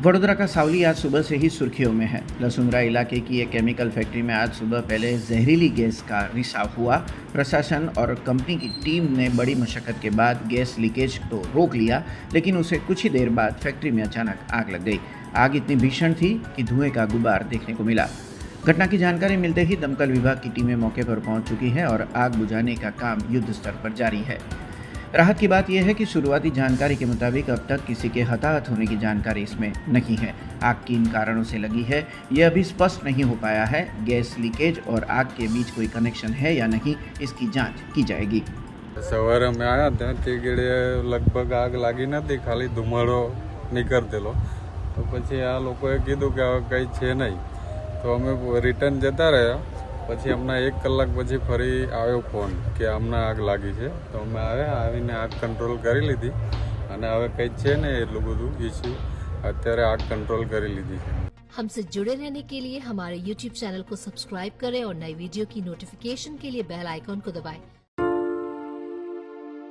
वडोदरा का सावली आज सुबह से ही सुर्खियों में है। लसुंगरा इलाके की एक केमिकल फैक्ट्री में आज सुबह पहले जहरीली गैस का रिसाव हुआ। प्रशासन और कंपनी की टीम ने बड़ी मशक्कत के बाद गैस लीकेज तो रोक लिया, लेकिन उसे कुछ ही देर बाद फैक्ट्री में अचानक आग लग गई। आग इतनी भीषण थी कि धुएं का गुबार देखने को मिला। घटना की जानकारी मिलते ही दमकल विभाग की टीमें मौके पर पहुंच चुकी है और आग बुझाने का काम युद्ध स्तर पर जारी है। राहत की बात यह है कि शुरुआती जानकारी के मुताबिक अब तक किसी के हताहत होने की जानकारी इसमें नहीं है। आग किन कारणों से लगी है यह अभी स्पष्ट नहीं हो पाया है। गैस लीकेज और आग के बीच कोई कनेक्शन है या नहीं, इसकी जांच की जाएगी। सवारे અમે આવ્યા ત્યાં તે ગેડે લગભગ આગ લાગી નથી, ખાલી ધુમાડો નીકળતેલો। તો પછી આ લોકોએ કીધું કે હવે કંઈ છે નહીં, તો અમે રિટર્ન જતા રહ્યા। પછી હમણાં 1 કલાક પછી ફરી આવ્યો ફોન કે હમણાં આગ લાગી છે, તો અમે આવ્યા, આવીને આગ કંટ્રોલ કરી લીધી અને હવે કંઈ છે ને એટલું બધું ઇસ્યુ, અત્યારે આગ કંટ્રોલ કરી લીધી છે। हमसे जुड़े रहने के लिए हमारे YouTube चैनल को सब्सक्राइब करें और नई वीडियो की नोटिफिकेशन के लिए बेल आइकॉन को दबाएं।